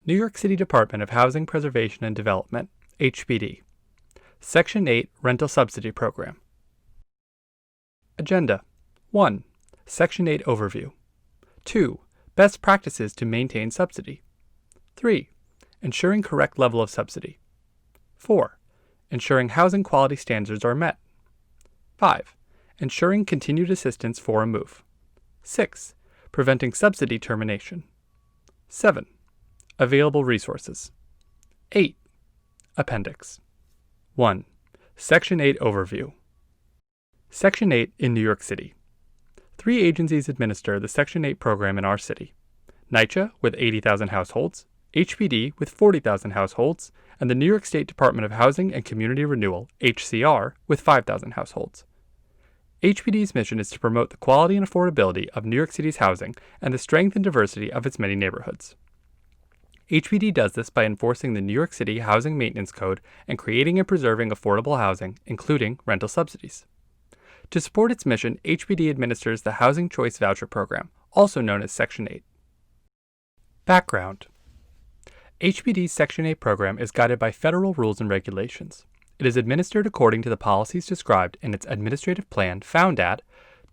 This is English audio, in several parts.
New York City Department of Housing Preservation and Development, HPD. Section 8 Rental Subsidy Program. Agenda 1. Section 8 Overview. 2. Best practices to maintain subsidy. 3. Ensuring correct level of subsidy. 4. Ensuring housing quality standards are met. 5. Ensuring continued assistance for a move. 6. Preventing subsidy termination. 7. Available resources. 8. Appendix. 1. Section 8 Overview. Section 8 in New York City. 3 agencies administer the Section 8 program in our city. NYCHA with 80,000 households, HPD with 40,000 households, and the New York State Department of Housing and Community Renewal, HCR, with 5,000 households. HPD's mission is to promote the quality and affordability of New York City's housing and the strength and diversity of its many neighborhoods. HPD does this by enforcing the New York City Housing Maintenance Code and creating and preserving affordable housing, including rental subsidies. To support its mission, HPD administers the Housing Choice Voucher Program, also known as Section 8. Background. HPD's Section 8 program is guided by federal rules and regulations. It is administered according to the policies described in its administrative plan found at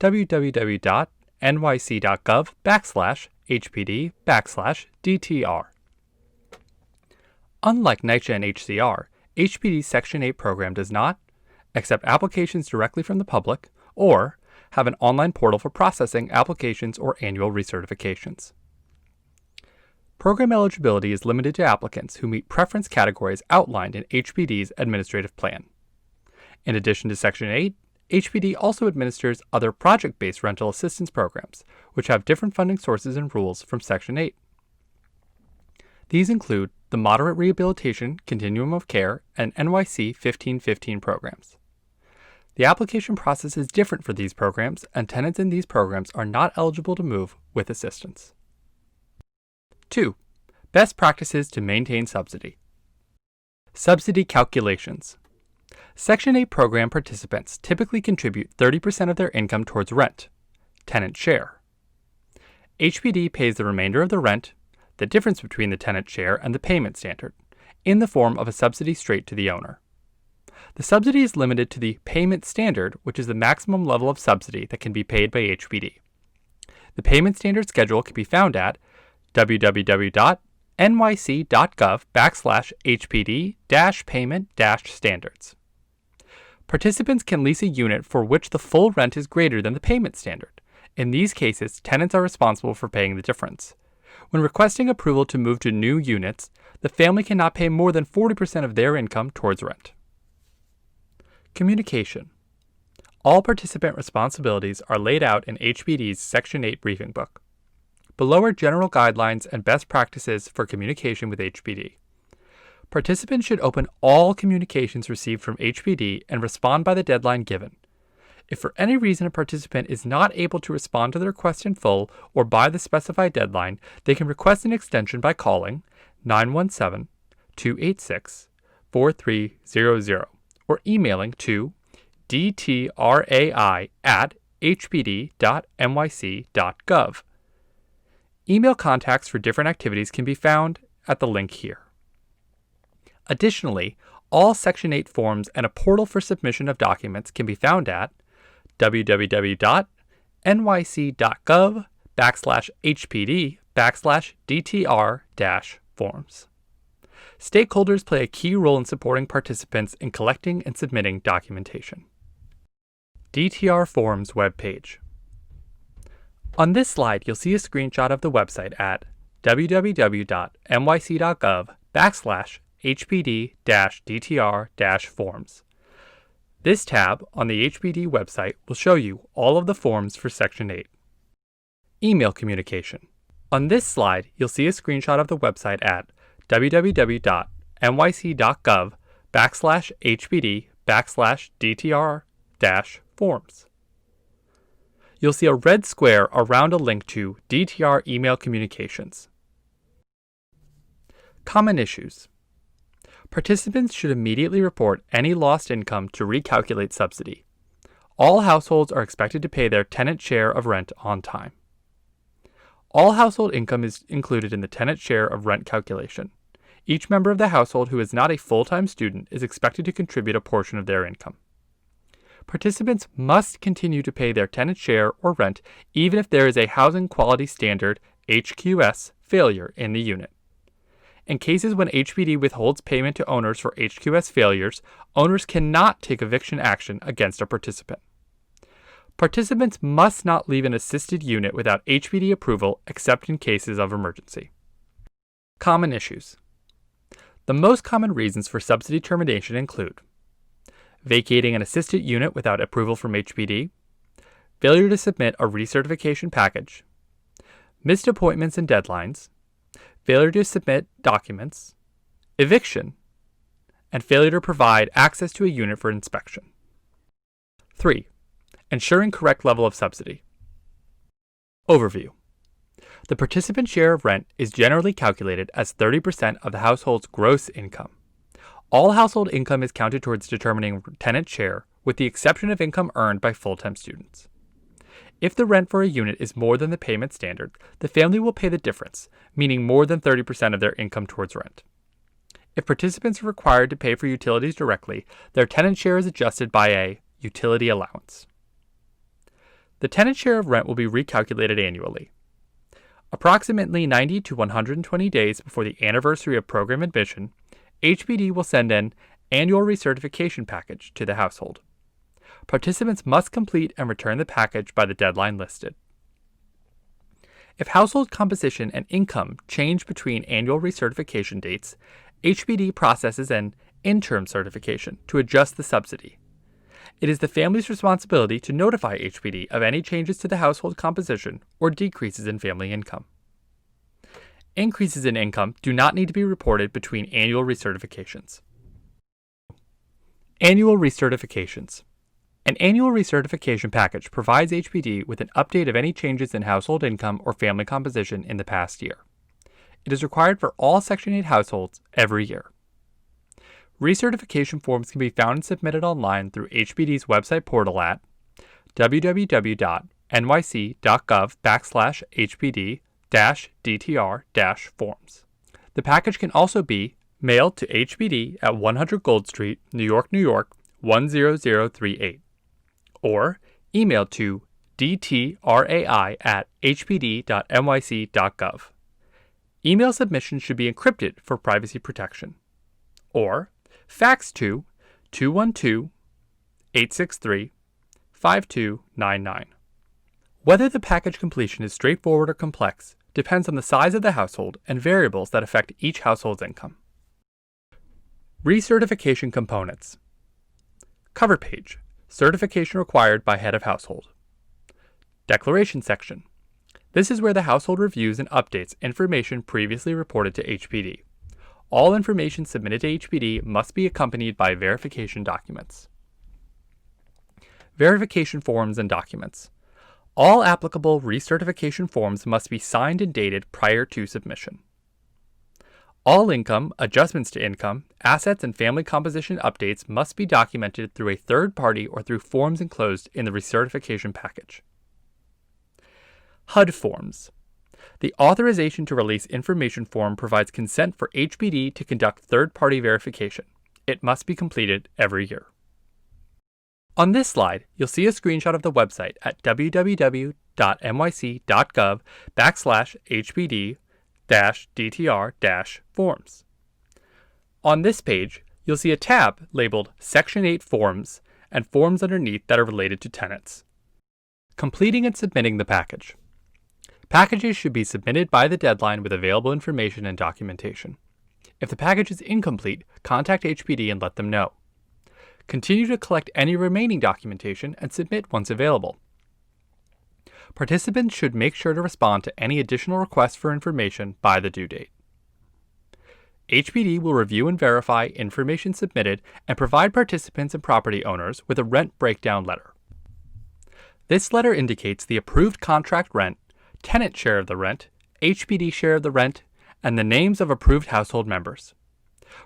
www.nyc.gov/HPD/DTR. Unlike NYCHA and HCR, HPD's Section 8 program does not accept applications directly from the public or have an online portal for processing applications or annual recertifications. Program eligibility is limited to applicants who meet preference categories outlined in HPD's administrative plan. In addition to Section 8, HPD also administers other project-based rental assistance programs, which have different funding sources and rules from Section 8. These include the Moderate Rehabilitation Continuum of Care and NYC 1515 programs. The application process is different for these programs, and tenants in these programs are not eligible to move with assistance. 2. Best practices to maintain subsidy. Subsidy calculations. Section 8 program participants typically contribute 30% of their income towards rent, tenant share. HPD pays the remainder of the rent, the difference between the tenant share and the payment standard, in the form of a subsidy straight to the owner. The subsidy is limited to the payment standard, which is the maximum level of subsidy that can be paid by HPD. The payment standard schedule can be found at www.nyc.gov/HPD-payment-standards. Participants can lease a unit for which the full rent is greater than the payment standard. In these cases, tenants are responsible for paying the difference. When requesting approval to move to new units, the family cannot pay more than 40% of their income towards rent. Communication. All participant responsibilities are laid out in HPD's Section 8 briefing book. Below are general guidelines and best practices for communication with HPD. Participants should open all communications received from HPD and respond by the deadline given. If for any reason a participant is not able to respond to the request in full or by the specified deadline, they can request an extension by calling 917-286-4300 or emailing to dtrai@hpd.nyc.gov. Email contacts for different activities can be found at the link here. Additionally, all Section 8 forms and a portal for submission of documents can be found at www.nyc.gov/HPD/DTR-forms. Stakeholders play a key role in supporting participants in collecting and submitting documentation. DTR Forms webpage. On this slide, you'll see a screenshot of the website at www.nyc.gov/HPD-DTR-forms. This tab on the HPD website will show you all of the forms for Section 8. Email communication. On this slide, you'll see a screenshot of the website at www.nyc.gov/HPD-DTR-forms. You'll see a red square around a link to DTR email communications. Common issues. Participants should immediately report any lost income to recalculate subsidy. All households are expected to pay their tenant share of rent on time. All household income is included in the tenant share of rent calculation. Each member of the household who is not a full-time student is expected to contribute a portion of their income. Participants must continue to pay their tenant share or rent even if there is a Housing Quality Standard (HQS) failure in the unit. In cases when HPD withholds payment to owners for HQS failures, owners cannot take eviction action against a participant. Participants must not leave an assisted unit without HPD approval except in cases of emergency. Common issues. The most common reasons for subsidy termination include vacating an assisted unit without approval from HPD, failure to submit a recertification package, missed appointments and deadlines, failure to submit documents, eviction, and failure to provide access to a unit for inspection. 3. Ensuring correct level of subsidy. Overview. The participant share of rent is generally calculated as 30% of the household's gross income. All household income is counted towards determining tenant share, with the exception of income earned by full-time students. If the rent for a unit is more than the payment standard, the family will pay the difference, meaning more than 30% of their income towards rent. If participants are required to pay for utilities directly, their tenant share is adjusted by a utility allowance. The tenant share of rent will be recalculated annually. Approximately 90 to 120 days before the anniversary of program admission, HPD will send an annual recertification package to the household. Participants must complete and return the package by the deadline listed. If household composition and income change between annual recertification dates, HPD processes an interim certification to adjust the subsidy. It is the family's responsibility to notify HPD of any changes to the household composition or decreases in family income. Increases in income do not need to be reported between annual recertifications. Annual recertifications. An annual recertification package provides HPD with an update of any changes in household income or family composition in the past year. It is required for all Section 8 households every year. Recertification forms can be found and submitted online through HPD's website portal at www.nyc.gov/HPD-DTR-forms. The package can also be mailed to HPD at 100 Gold Street, New York, 10038, or emailed to dtrai@hpd.nyc.gov. Email submissions should be encrypted for privacy protection. Or fax to 212-863-5299. Whether the package completion is straightforward or complex depends on the size of the household and variables that affect each household's income. Recertification components. Cover page. Certification required by head of household. Declaration section. This is where the household reviews and updates information previously reported to HPD. All information submitted to HPD must be accompanied by verification documents. Verification forms and documents. All applicable recertification forms must be signed and dated prior to submission. All income, adjustments to income, assets, and family composition updates must be documented through a third party or through forms enclosed in the recertification package. HUD forms. The Authorization to Release Information form provides consent for HPD to conduct third-party verification. It must be completed every year. On this slide, you'll see a screenshot of the website at www.nyc.gov/HPD-DTR-forms. On this page, you'll see a tab labeled Section 8 Forms and forms underneath that are related to tenants. Completing and submitting the package. Packages should be submitted by the deadline with available information and documentation. If the package is incomplete, contact HPD and let them know. Continue to collect any remaining documentation and submit once available. Participants should make sure to respond to any additional requests for information by the due date. HPD will review and verify information submitted and provide participants and property owners with a rent breakdown letter. This letter indicates the approved contract rent, tenant share of the rent, HPD share of the rent, and the names of approved household members.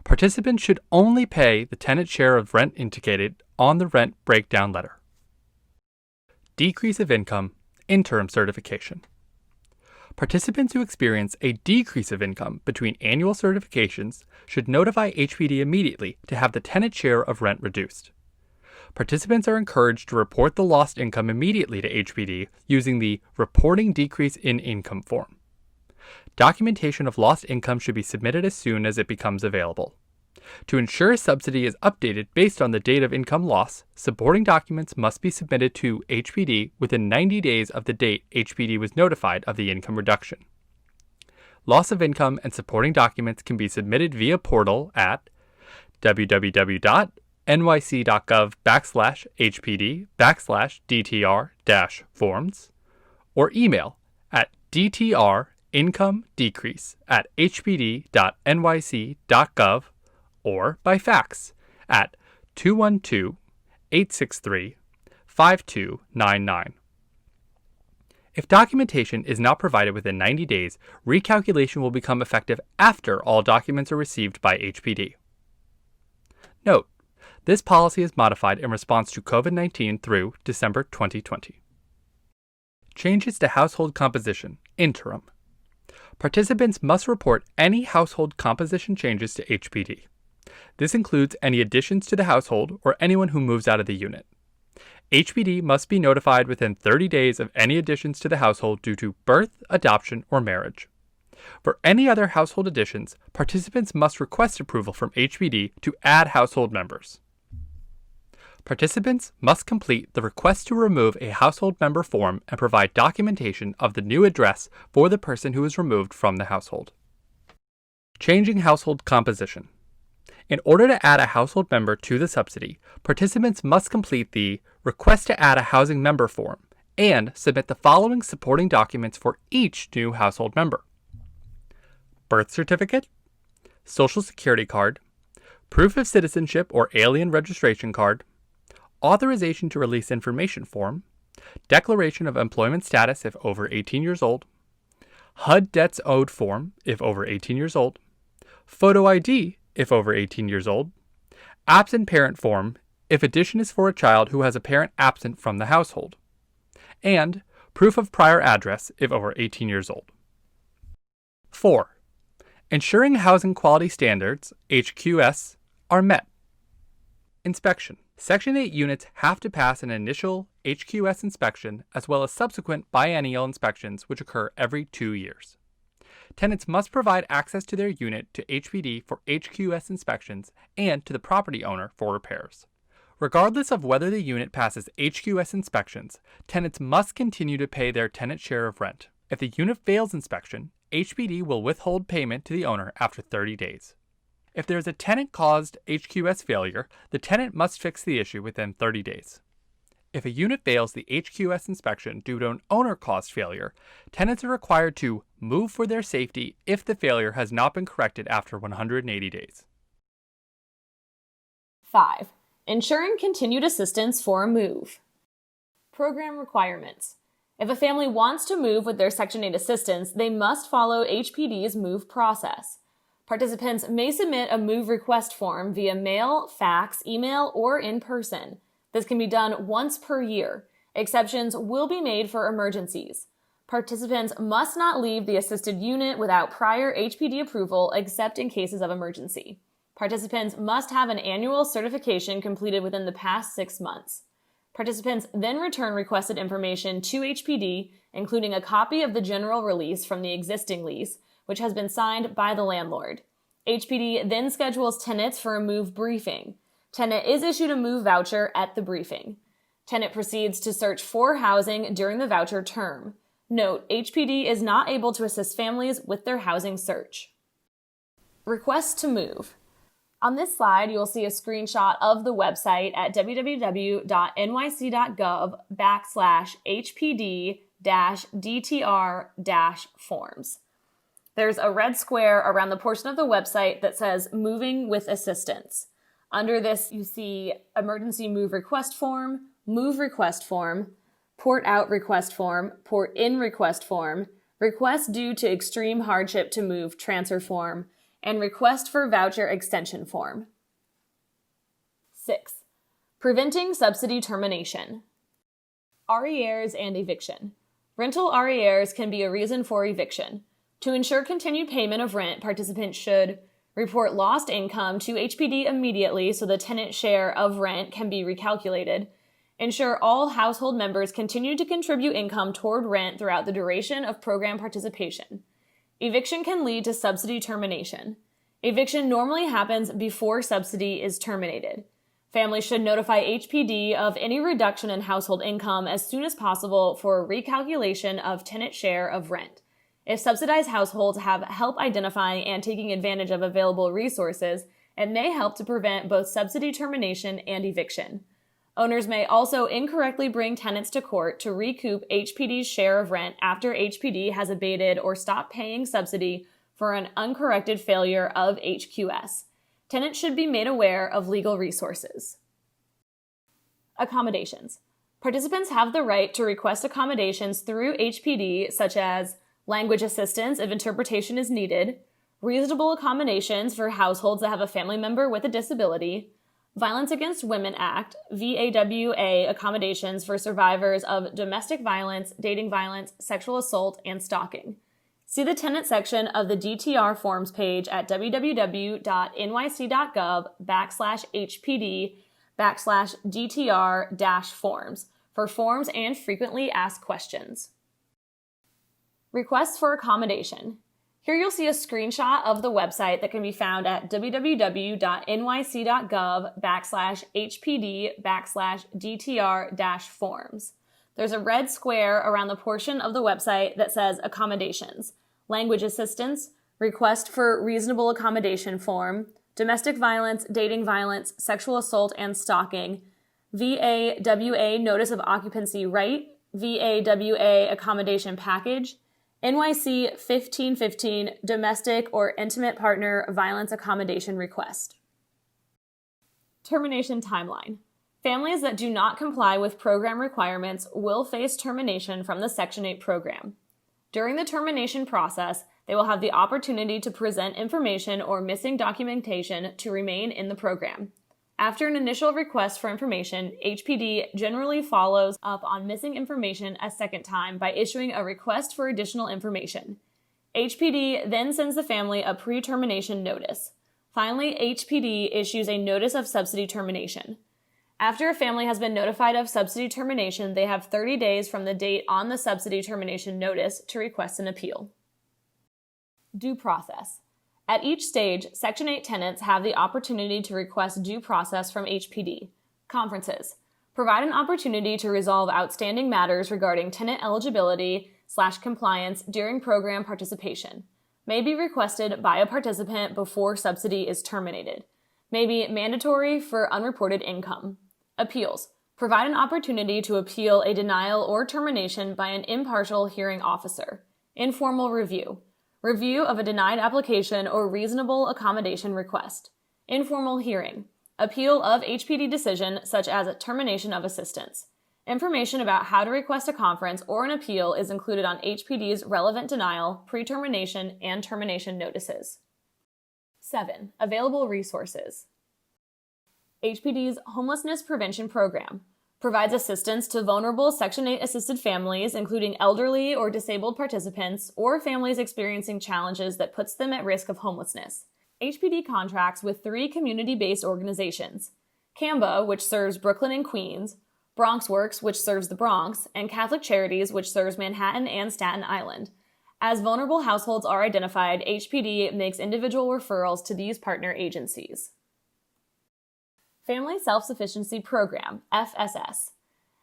Participants should only pay the tenant share of rent indicated on the rent breakdown letter. Decrease of income, interim certification. Participants who experience a decrease of income between annual certifications should notify HPD immediately to have the tenant share of rent reduced. Participants are encouraged to report the lost income immediately to HPD using the Reporting Decrease in Income form. Documentation of lost income should be submitted as soon as it becomes available. To ensure subsidy is updated based on the date of income loss, supporting documents must be submitted to HPD within 90 days of the date HPD was notified of the income reduction. Loss of income and supporting documents can be submitted via portal at www.nyc.gov/hpd/DTR-forms or email at dtrincomedecrease@hpd.nyc.gov or by fax at 212-863-5299. If documentation is not provided within 90 days, recalculation will become effective after all documents are received by HPD. Note: this policy is modified in response to COVID-19 through December 2020. Changes to household composition, interim. Participants must report any household composition changes to HPD. This includes any additions to the household or anyone who moves out of the unit. HPD must be notified within 30 days of any additions to the household due to birth, adoption, or marriage. For any other household additions, participants must request approval from HPD to add household members. Participants must complete the Request to Remove a Household Member form and provide documentation of the new address for the person who is removed from the household. Changing household composition. In order to add a household member to the subsidy, participants must complete the Request to Add a Housing Member form and submit the following supporting documents for each new household member: birth certificate, social security card, proof of citizenship or alien registration card, authorization to release information form, declaration of employment status if over 18 years old, HUD debts owed form if over 18 years old, photo ID if over 18 years old, absent parent form if addition is for a child who has a parent absent from the household, and proof of prior address if over 18 years old. 4. Ensuring housing quality standards, HQS, are met. Inspection. Section 8 units have to pass an initial HQS inspection as well as subsequent biennial inspections which occur every 2 years. Tenants must provide access to their unit to HPD for HQS inspections and to the property owner for repairs. Regardless of whether the unit passes HQS inspections, tenants must continue to pay their tenant share of rent. If the unit fails inspection, HPD will withhold payment to the owner after 30 days. If there is a tenant-caused HQS failure, the tenant must fix the issue within 30 days. If a unit fails the HQS inspection due to an owner-caused failure, tenants are required to move for their safety if the failure has not been corrected after 180 days. 5. Ensuring continued assistance for a move. Program requirements. If a family wants to move with their Section 8 assistance, they must follow HPD's move process. Participants may submit a move request form via mail, fax, email, or in person. This can be done once per year. Exceptions will be made for emergencies. Participants must not leave the assisted unit without prior HPD approval except in cases of emergency. Participants must have an annual certification completed within the past 6 months. Participants then return requested information to HPD, including a copy of the general release from the existing lease, which has been signed by the landlord. HPD then schedules tenants for a move briefing. Tenant is issued a move voucher at the briefing. Tenant proceeds to search for housing during the voucher term. Note, HPD is not able to assist families with their housing search. Request to move. On this slide, you will see a screenshot of the website at www.nyc.gov/HPD-DTR-forms. There's a red square around the portion of the website that says Moving with Assistance. Under this, you see Emergency Move Request Form, Move Request Form, Port Out Request Form, Port In Request Form, Request Due to Extreme Hardship to Move Transfer Form, and Request for Voucher Extension Form. 6. Preventing Subsidy Termination. Arrières and Eviction. Rental arrières can be a reason for eviction. To ensure continued payment of rent, participants should report lost income to HPD immediately so the tenant share of rent can be recalculated. Ensure all household members continue to contribute income toward rent throughout the duration of program participation. Eviction can lead to subsidy termination. Eviction normally happens before subsidy is terminated. Families should notify HPD of any reduction in household income as soon as possible for recalculation of tenant share of rent. If subsidized households have help identifying and taking advantage of available resources, it may help to prevent both subsidy termination and eviction. Owners may also incorrectly bring tenants to court to recoup HPD's share of rent after HPD has abated or stopped paying subsidy for an uncorrected failure of HQS. Tenants should be made aware of legal resources. Accommodations. Participants have the right to request accommodations through HPD, such as language assistance if interpretation is needed, reasonable accommodations for households that have a family member with a disability, Violence Against Women Act, VAWA accommodations for survivors of domestic violence, dating violence, sexual assault, and stalking. See the tenant section of the DTR forms page at www.nyc.gov/HPD/DTR-forms for forms and frequently asked questions. Requests for accommodation. Here you'll see a screenshot of the website that can be found at www.nyc.gov/HPD/DTR-forms. There's a red square around the portion of the website that says accommodations, language assistance, request for reasonable accommodation form, domestic violence, dating violence, sexual assault, and stalking, VAWA notice of occupancy right, VAWA accommodation package, NYC 1515 domestic or intimate partner violence accommodation request. Termination timeline. Families that do not comply with program requirements will face termination from the Section 8 program. During the termination process, they will have the opportunity to present information or missing documentation to remain in the program. After an initial request for information, HPD generally follows up on missing information a second time by issuing a request for additional information. HPD then sends the family a pre-termination notice. Finally, HPD issues a notice of subsidy termination. After a family has been notified of subsidy termination, they have 30 days from the date on the subsidy termination notice to request an appeal. Due process. At each stage, Section 8 tenants have the opportunity to request due process from HPD. Conferences. Provide an opportunity to resolve outstanding matters regarding tenant eligibility/compliance during program participation. May be requested by a participant before subsidy is terminated. May be mandatory for unreported income. Appeals. Provide an opportunity to appeal a denial or termination by an impartial hearing officer. Informal review. Review of a denied application or reasonable accommodation request. Informal hearing. Appeal of HPD decision such as a termination of assistance. Information about how to request a conference or an appeal is included on HPD's relevant denial, pre-termination, and termination notices. 7. Available resources. HPD's Homelessness Prevention Program provides assistance to vulnerable Section 8 assisted families, including elderly or disabled participants, or families experiencing challenges that puts them at risk of homelessness. HPD contracts with 3 community-based organizations: CAMBA, which serves Brooklyn and Queens, BronxWorks, which serves the Bronx, and Catholic Charities, which serves Manhattan and Staten Island. As vulnerable households are identified, HPD makes individual referrals to these partner agencies. Family Self-Sufficiency Program, FSS.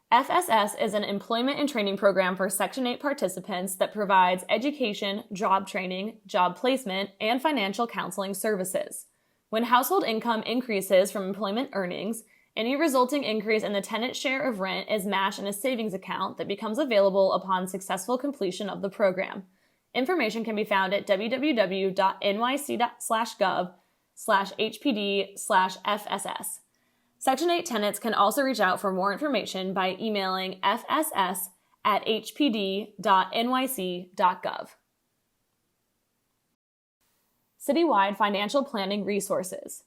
FSS is an employment and training program for Section 8 participants that provides education, job training, job placement, and financial counseling services. When household income increases from employment earnings, any resulting increase in the tenant's share of rent is matched in a savings account that becomes available upon successful completion of the program. Information can be found at www.nyc.gov/HPD/FSS. Section 8 tenants can also reach out for more information by emailing fss@hpd.nyc.gov. Citywide Financial Planning Resources.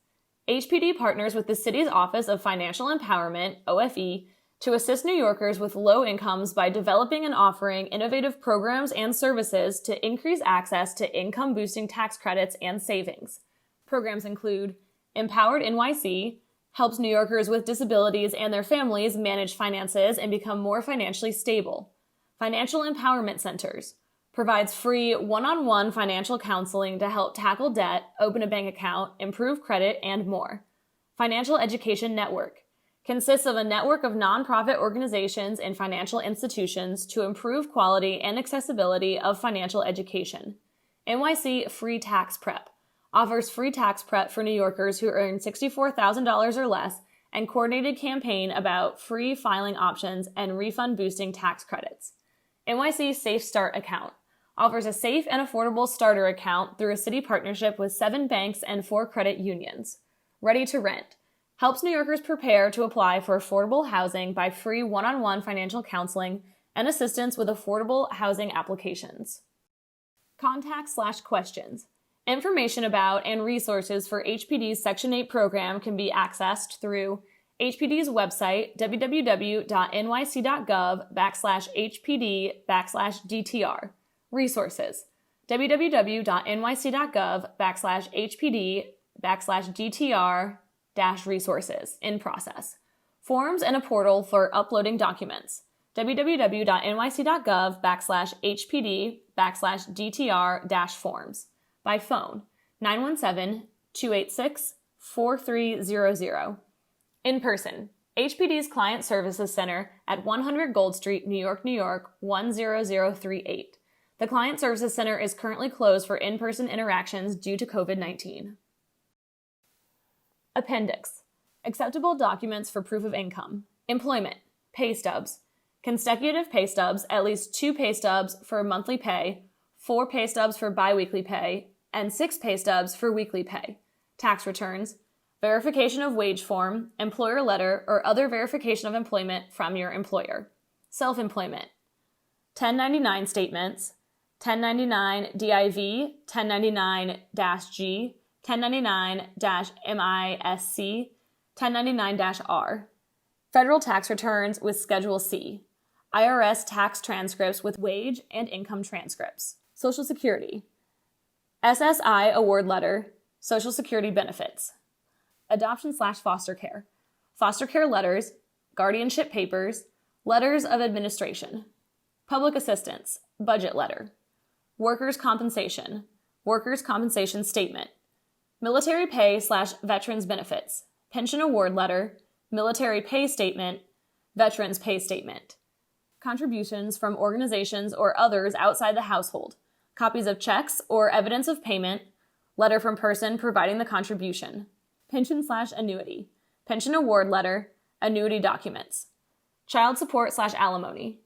HPD partners with the City's Office of Financial Empowerment, OFE, to assist New Yorkers with low incomes by developing and offering innovative programs and services to increase access to income-boosting tax credits and savings. Programs include Empowered NYC, helps New Yorkers with disabilities and their families manage finances and become more financially stable. Financial Empowerment Centers, provides free one-on-one financial counseling to help tackle debt, open a bank account, improve credit, and more. Financial Education Network, consists of a network of nonprofit organizations and financial institutions to improve quality and accessibility of financial education. NYC Free Tax Prep offers free tax prep for New Yorkers who earn $64,000 or less and coordinated campaign about free filing options and refund-boosting tax credits. NYC Safe Start Account offers a safe and affordable starter account through a city partnership with 7 banks and 4 credit unions. Ready to Rent helps New Yorkers prepare to apply for affordable housing by free one-on-one financial counseling and assistance with affordable housing applications. Contact/questions. Information about and resources for HPD's Section 8 program can be accessed through HPD's website, www.nyc.gov/HPD/DTR. Resources, www.nyc.gov/HPD/DTR-resources in process. Forms and a portal for uploading documents, www.nyc.gov/HPD/DTR-forms. By phone, 917-286-4300. In person, HPD's Client Services Center at 100 Gold Street, New York, New York, 10038. The Client Services Center is currently closed for in-person interactions due to COVID-19. Appendix. Acceptable documents for proof of income. Employment. Pay stubs. Consecutive pay stubs, at least 2 pay stubs for monthly pay, 4 pay stubs for biweekly pay, and 6 pay stubs for weekly pay. Tax returns. Verification of wage form, employer letter, or other verification of employment from your employer. Self-employment. 1099 statements, 1099 DIV, 1099-G, 1099-MISC, 1099-R. Federal tax returns with Schedule C. IRS tax transcripts with wage and income transcripts. Social Security. SSI award letter, Social Security benefits. Adoption/foster care. Foster care letters, guardianship papers, letters of administration. Public assistance, budget letter. Workers' compensation statement. Military pay/veterans benefits, pension award letter, military pay statement, veterans pay statement. Contributions from organizations or others outside the household, copies of checks or evidence of payment, letter from person providing the contribution. Pension/annuity, pension award letter, annuity documents. Child support/alimony,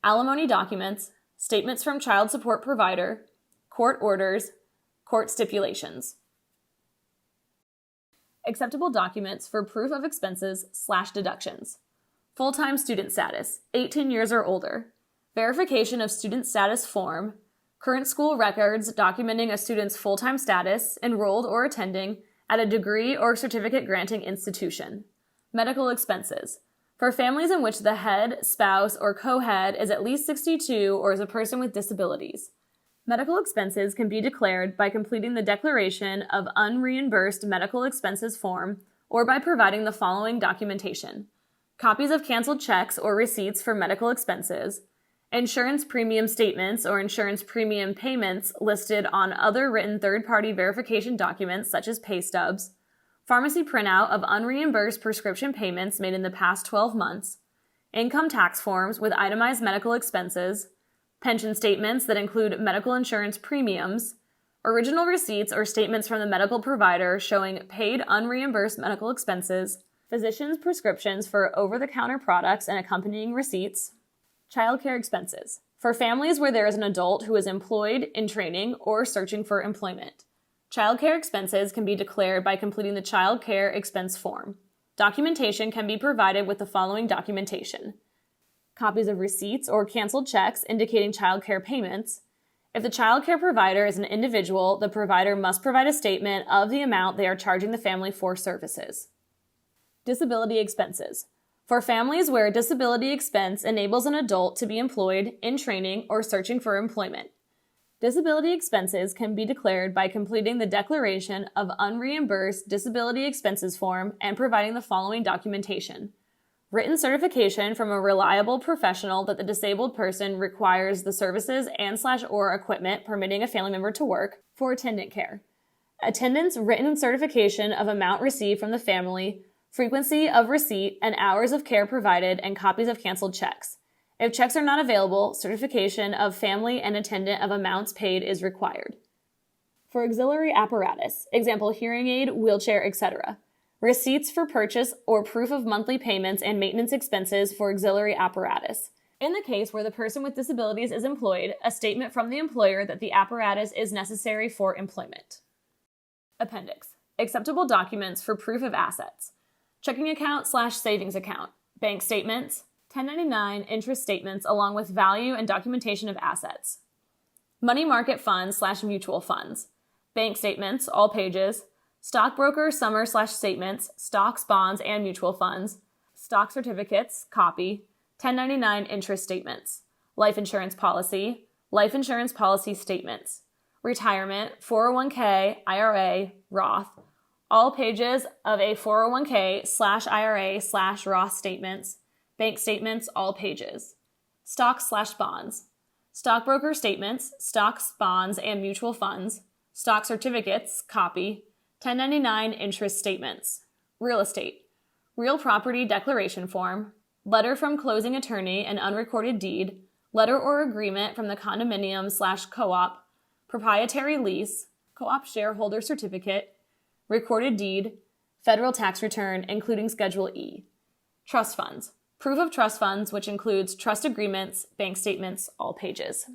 alimony documents, statements from child support provider, court orders, court stipulations. Acceptable documents for proof of expenses/deductions. Full-time student status, 18 years or older. Verification of student status form. Current school records documenting a student's full-time status, enrolled or attending at a degree or certificate granting institution. Medical expenses. For families in which the head, spouse, or co-head is at least 62 or is a person with disabilities. Medical expenses can be declared by completing the Declaration of Unreimbursed Medical Expenses form or by providing the following documentation: copies of canceled checks or receipts for medical expenses, insurance premium statements or insurance premium payments listed on other written third-party verification documents such as pay stubs, pharmacy printout of unreimbursed prescription payments made in the past 12 months, income tax forms with itemized medical expenses, pension statements that include medical insurance premiums, original receipts or statements from the medical provider showing paid unreimbursed medical expenses, physician's prescriptions for over-the-counter products and accompanying receipts. Childcare expenses. For families where there is an adult who is employed, in training, or searching for employment. Childcare expenses can be declared by completing the child care expense form. Documentation can be provided with the following documentation: copies of receipts or canceled checks indicating child care payments. If the child care provider is an individual, the provider must provide a statement of the amount they are charging the family for services. Disability expenses. For families where a disability expense enables an adult to be employed, in training, or searching for employment. Disability expenses can be declared by completing the Declaration of Unreimbursed Disability Expenses form and providing the following documentation. Written certification from a reliable professional that the disabled person requires the services and/or equipment permitting a family member to work for attendant care. Attendant's written certification of amount received from the family, frequency of receipt, and hours of care provided, and copies of canceled checks. If checks are not available, certification of family and attendant of amounts paid is required. For auxiliary apparatus, example hearing aid, wheelchair, etc. Receipts for purchase or proof of monthly payments and maintenance expenses for auxiliary apparatus. In the case where the person with disabilities is employed, a statement from the employer that the apparatus is necessary for employment. Appendix. Acceptable documents for proof of assets. Checking account/savings account. Bank statements. 1099 interest statements along with value and documentation of assets. Money market funds/mutual funds. Bank statements, all pages. Stockbroker summary/statements, stocks, bonds, and mutual funds. Stock certificates, copy. 1099 interest statements. Life insurance policy statements. Retirement, 401k, IRA, Roth. All pages of a 401k/IRA/Roth statements. Bank statements, all pages. Stocks/bonds. Stockbroker statements, stocks, bonds, and mutual funds. Stock certificates, copy. 1099 interest statements. Real estate. Real property declaration form. Letter from closing attorney and unrecorded deed. Letter or agreement from the condominium/co-op. Proprietary lease. Co-op shareholder certificate. Recorded deed. Federal tax return, including Schedule E. Trust funds. Proof of trust funds, which includes trust agreements, bank statements, all pages.